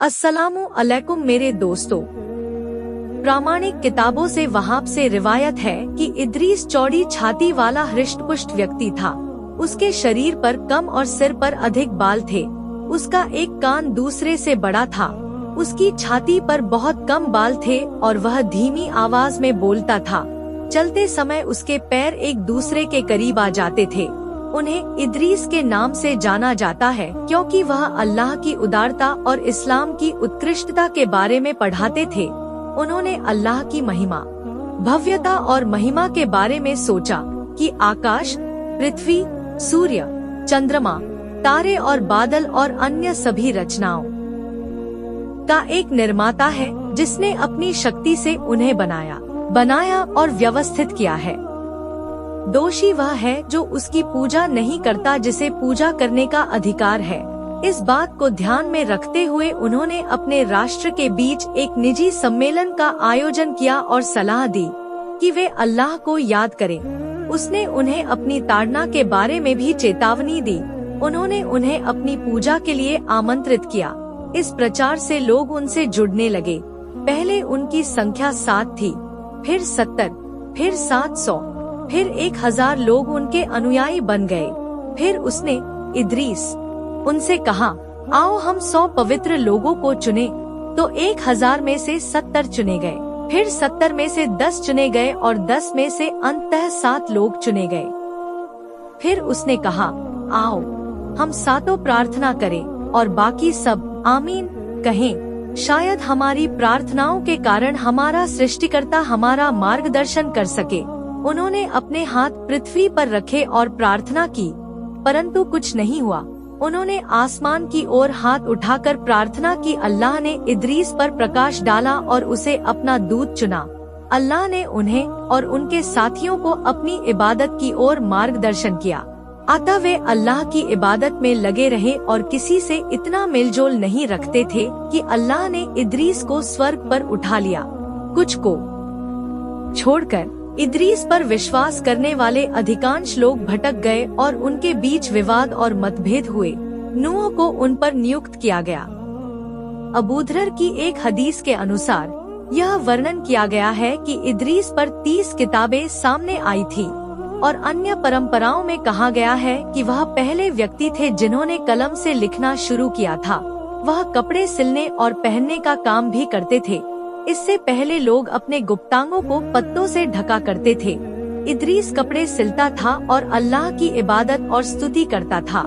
अस्सलामु अलैकुम मेरे दोस्तों। प्रामाणिक किताबों से वहाब से रिवायत है कि इद्रीस चौड़ी छाती वाला हृष्टपुष्ट व्यक्ति था। उसके शरीर पर कम और सिर पर अधिक बाल थे। उसका एक कान दूसरे से बड़ा था। उसकी छाती पर बहुत कम बाल थे और वह धीमी आवाज में बोलता था। चलते समय उसके पैर एक दूसरे के करीब आ जाते थे। उन्हें इद्रीस के नाम से जाना जाता है क्योंकि वह अल्लाह की उदारता और इस्लाम की उत्कृष्टता के बारे में पढ़ाते थे। उन्होंने अल्लाह की महिमा, भव्यता और महिमा के बारे में सोचा कि आकाश, पृथ्वी, सूर्य, चंद्रमा, तारे और बादल और अन्य सभी रचनाओं का एक निर्माता है जिसने अपनी शक्ति से उन्हें बनाया और व्यवस्थित किया है। दोषी वह है जो उसकी पूजा नहीं करता जिसे पूजा करने का अधिकार है। इस बात को ध्यान में रखते हुए उन्होंने अपने राष्ट्र के बीच एक निजी सम्मेलन का आयोजन किया और सलाह दी कि वे अल्लाह को याद करें। उसने उन्हें अपनी ताड़ना के बारे में भी चेतावनी दी। उन्होंने उन्हें अपनी पूजा के लिए आमंत्रित किया। इस प्रचार से लोग उनसे जुड़ने लगे। पहले उनकी संख्या 7 थी, फिर 70, फिर 700, फिर 1000 लोग उनके अनुयायी बन गए। फिर उसने इद्रीस उनसे कहा, आओ हम 100 पवित्र लोगों को चुने। तो 1000 में से 70 चुने गए, फिर 70 में से 10 चुने गए और 10 में से अंततः 7 लोग चुने गए। फिर उसने कहा, आओ हम सातों प्रार्थना करें और बाकी सब आमीन कहें। शायद हमारी प्रार्थनाओं के कारण हमारा सृष्टिकर्ता हमारा मार्गदर्शन कर सके। उन्होंने अपने हाथ पृथ्वी पर रखे और प्रार्थना की, परंतु कुछ नहीं हुआ। उन्होंने आसमान की ओर हाथ उठाकर प्रार्थना की। अल्लाह ने इद्रीस पर प्रकाश डाला और उसे अपना दूत चुना। अल्लाह ने उन्हें और उनके साथियों को अपनी इबादत की ओर मार्गदर्शन किया। अतः वे अल्लाह की इबादत में लगे रहे और किसी से इतना मेलजोल नहीं रखते थे कि अल्लाह ने इद्रीस को स्वर्ग पर उठा लिया। कुछ को छोड़कर इद्रीस पर विश्वास करने वाले अधिकांश लोग भटक गए और उनके बीच विवाद और मतभेद हुए। नूह को उन पर नियुक्त किया गया। अबूधर की एक हदीस के अनुसार यह वर्णन किया गया है कि इद्रीस पर 30 किताबें सामने आई थी और अन्य परंपराओं में कहा गया है कि वह पहले व्यक्ति थे जिन्होंने कलम से लिखना शुरू किया था। वह कपड़े सिलने और पहनने का काम भी करते थे। इससे पहले लोग अपने गुप्तांगों को पत्तों से ढका करते थे। इद्रीस कपड़े सिलता था और अल्लाह की इबादत और स्तुति करता था।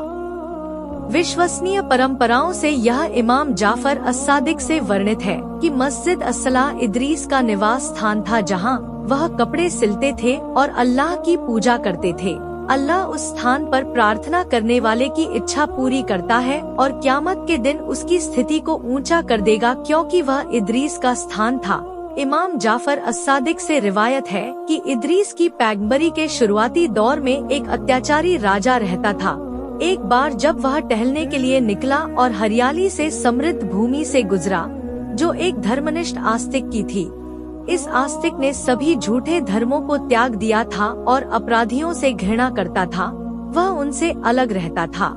विश्वसनीय परंपराओं से यह इमाम जाफर अस्सादिक से वर्णित है कि मस्जिद अस्सलाह इद्रीस का निवास स्थान था जहां वह कपड़े सिलते थे और अल्लाह की पूजा करते थे। अल्लाह उस स्थान पर प्रार्थना करने वाले की इच्छा पूरी करता है और क़यामत के दिन उसकी स्थिति को ऊंचा कर देगा क्योंकि वह इद्रीस का स्थान था। इमाम जाफर अस्सादिक से रिवायत है कि इद्रीस की पैगंबरी के शुरुआती दौर में एक अत्याचारी राजा रहता था। एक बार जब वह टहलने के लिए निकला और हरियाली से समृद्ध भूमि से गुजरा जो एक धर्मनिष्ठ आस्तिक की थी। इस आस्तिक ने सभी झूठे धर्मों को त्याग दिया था और अपराधियों से घृणा करता था। वह उनसे अलग रहता था।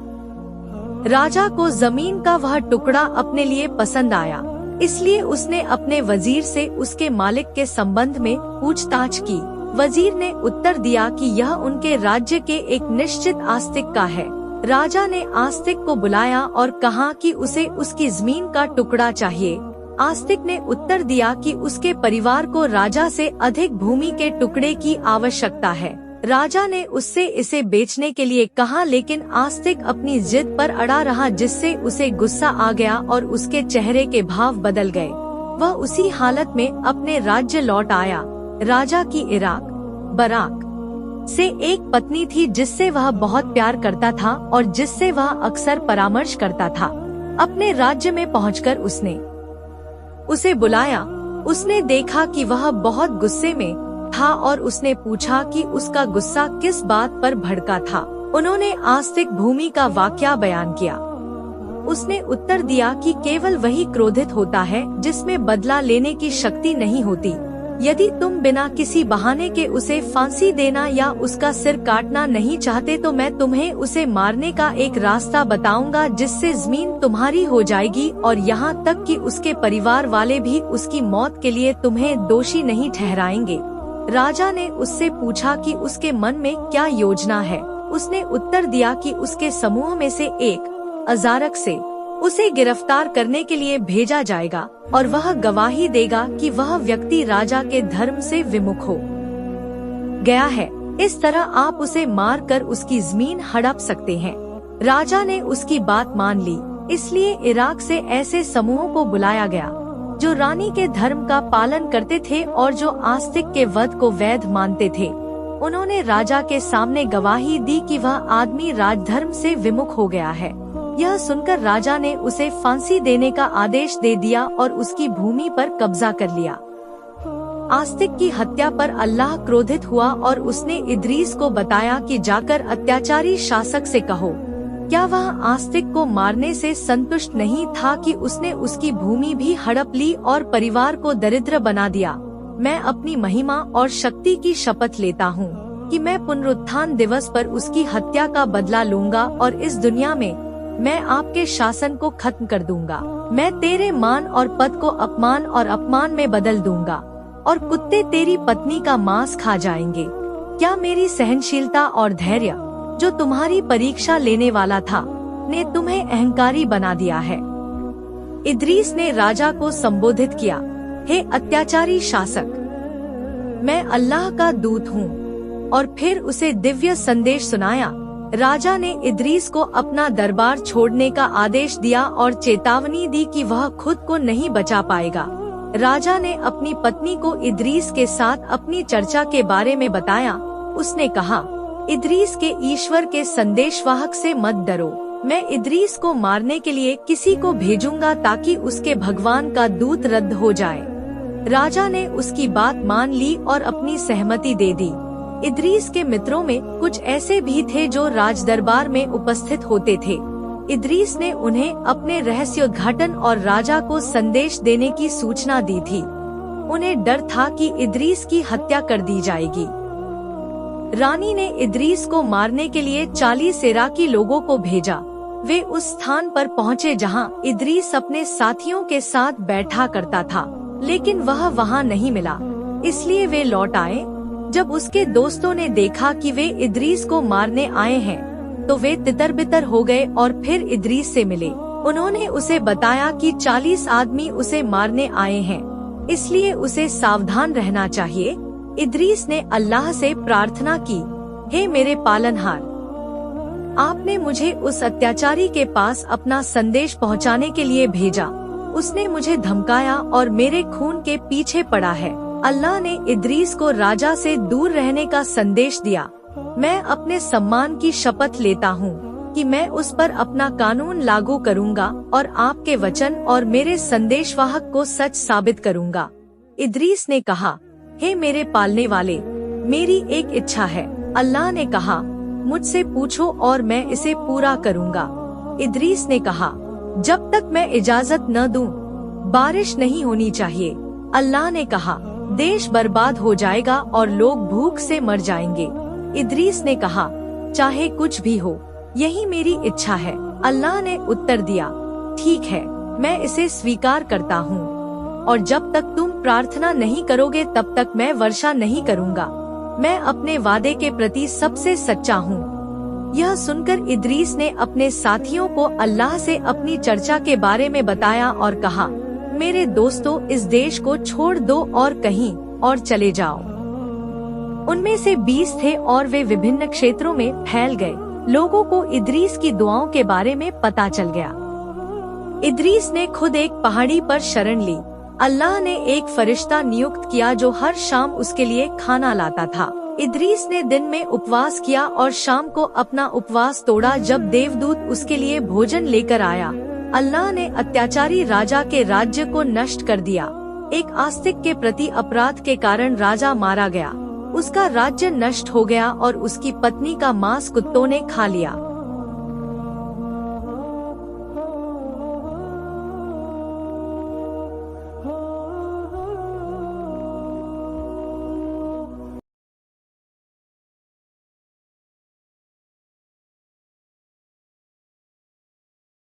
राजा को जमीन का वह टुकड़ा अपने लिए पसंद आया, इसलिए उसने अपने वजीर से उसके मालिक के संबंध में पूछताछ की। वजीर ने उत्तर दिया कि यह उनके राज्य के एक निश्चित आस्तिक का है। राजा ने आस्तिक को बुलाया और कहा कि उसे उसकी जमीन का टुकड़ा चाहिए। आस्तिक ने उत्तर दिया कि उसके परिवार को राजा से अधिक भूमि के टुकड़े की आवश्यकता है। राजा ने उससे इसे बेचने के लिए कहा, लेकिन आस्तिक अपनी जिद पर अड़ा रहा जिससे उसे गुस्सा आ गया और उसके चेहरे के भाव बदल गए। वह उसी हालत में अपने राज्य लौट आया। राजा की बराक से एक पत्नी थी जिससे वह बहुत प्यार करता था और जिससे वह अक्सर परामर्श करता था। अपने राज्य में पहुंचकर उसने उसे बुलाया। उसने देखा कि वह बहुत गुस्से में था और उसने पूछा कि उसका गुस्सा किस बात पर भड़का था। उन्होंने आस्तिक भूमि का वाकया बयान किया। उसने उत्तर दिया कि केवल वही क्रोधित होता है जिसमें बदला लेने की शक्ति नहीं होती। यदि तुम बिना किसी बहाने के उसे फांसी देना या उसका सिर काटना नहीं चाहते तो मैं तुम्हें उसे मारने का एक रास्ता बताऊंगा जिससे जमीन तुम्हारी हो जाएगी और यहाँ तक कि उसके परिवार वाले भी उसकी मौत के लिए तुम्हें दोषी नहीं ठहराएंगे। राजा ने उससे पूछा कि उसके मन में क्या योजना है। उसने उत्तर दिया कि उसके समूह में से एक अजारक से उसे गिरफ्तार करने के लिए भेजा जाएगा और वह गवाही देगा कि वह व्यक्ति राजा के धर्म से विमुख हो गया है। इस तरह आप उसे मार कर उसकी जमीन हड़प सकते हैं। राजा ने उसकी बात मान ली, इसलिए इराक से ऐसे समूहों को बुलाया गया जो रानी के धर्म का पालन करते थे और जो आस्तिक के वध को वैध मानते थे। उन्होंने राजा के सामने गवाही दी कि वह आदमी राजधर्म से विमुख हो गया है। यह सुनकर राजा ने उसे फांसी देने का आदेश दे दिया और उसकी भूमि पर कब्जा कर लिया। आस्तिक की हत्या पर अल्लाह क्रोधित हुआ और उसने इद्रीस को बताया कि जाकर अत्याचारी शासक से कहो। क्या वह आस्तिक को मारने से संतुष्ट नहीं था कि उसने उसकी भूमि भी हड़प ली और परिवार को दरिद्र बना दिया। मैं अपनी महिमा और शक्ति की शपथ लेता हूँ कि मैं पुनरुत्थान दिवस पर उसकी हत्या का बदला लूंगा और इस दुनिया में मैं आपके शासन को खत्म कर दूंगा। मैं तेरे मान और पद को अपमान और अपमान में बदल दूंगा और कुत्ते तेरी पत्नी का मांस खा जाएंगे। क्या मेरी सहनशीलता और धैर्य जो तुम्हारी परीक्षा लेने वाला था ने तुम्हें अहंकारी बना दिया है? इद्रीस ने राजा को संबोधित किया, हे अत्याचारी शासक, मैं अल्लाह का दूत हूँ। और फिर उसे दिव्य संदेश सुनाया। राजा ने इद्रीस को अपना दरबार छोड़ने का आदेश दिया और चेतावनी दी कि वह खुद को नहीं बचा पाएगा। राजा ने अपनी पत्नी को इद्रीस के साथ अपनी चर्चा के बारे में बताया। उसने कहा, इद्रीस के ईश्वर के संदेशवाहक से मत डरो। मैं इद्रीस को मारने के लिए किसी को भेजूंगा ताकि उसके भगवान का दूत रद्द हो जाए। राजा ने उसकी बात मान ली और अपनी सहमति दे दी। इद्रीस के मित्रों में कुछ ऐसे भी थे जो राजदरबार में उपस्थित होते थे। इद्रीस ने उन्हें अपने रहस्योद्घाटन और राजा को संदेश देने की सूचना दी थी। उन्हें डर था कि इद्रीस की हत्या कर दी जाएगी। रानी ने इद्रीस को मारने के लिए 40 इराकी लोगों को भेजा। वे उस स्थान पर पहुँचे जहाँ इद्रीस अपने साथियों के साथ बैठा करता था, लेकिन वह वहाँ नहीं मिला। इसलिए वे लौट आए। जब उसके दोस्तों ने देखा कि वे इद्रीस को मारने आए हैं, तो वे तितर बितर हो गए और फिर इद्रीस से मिले। उन्होंने उसे बताया कि 40 आदमी उसे मारने आए हैं, इसलिए उसे सावधान रहना चाहिए। इद्रीस ने अल्लाह से प्रार्थना की, हे मेरे पालनहार, आपने मुझे उस अत्याचारी के पास अपना संदेश पहुंचाने के लिए भेजा। उसने मुझे धमकाया और मेरे खून के पीछे पड़ा है। अल्लाह ने इद्रीस को राजा से दूर रहने का संदेश दिया। मैं अपने सम्मान की शपथ लेता हूँ कि मैं उस पर अपना कानून लागू करूँगा और आपके वचन और मेरे संदेशवाहक को सच साबित करूँगा। इद्रीस ने कहा, हे मेरे पालने वाले, मेरी एक इच्छा है। अल्लाह ने कहा, मुझसे पूछो और मैं इसे पूरा करूँगा। इद्रीस ने कहा, जब तक मैं इजाजत न दूं, बारिश नहीं होनी चाहिए। अल्लाह ने कहा, देश बर्बाद हो जाएगा और लोग भूख से मर जाएंगे। इद्रीस ने कहा, चाहे कुछ भी हो, यही मेरी इच्छा है। अल्लाह ने उत्तर दिया, ठीक है, मैं इसे स्वीकार करता हूँ, और जब तक तुम प्रार्थना नहीं करोगे तब तक मैं वर्षा नहीं करूँगा। मैं अपने वादे के प्रति सबसे सच्चा हूँ। यह सुनकर इद्रीस ने अपने साथियों को अल्लाह से अपनी चर्चा के बारे में बताया और कहा, मेरे दोस्तों, इस देश को छोड़ दो और कहीं और चले जाओ। उनमें से 20 थे और वे विभिन्न क्षेत्रों में फैल गए। लोगों को इद्रीस की दुआओं के बारे में पता चल गया। इद्रीस ने खुद एक पहाड़ी पर शरण ली। अल्लाह ने एक फरिश्ता नियुक्त किया जो हर शाम उसके लिए खाना लाता था। इद्रीस ने दिन में उपवास किया और शाम को अपना उपवास तोड़ा जब देवदूत उसके लिए भोजन लेकर आया। अल्लाह ने अत्याचारी राजा के राज्य को नष्ट कर दिया। एक आस्तिक के प्रति अपराध के कारण राजा मारा गया। उसका राज्य नष्ट हो गया और उसकी पत्नी का मांस कुत्तों ने खा लिया।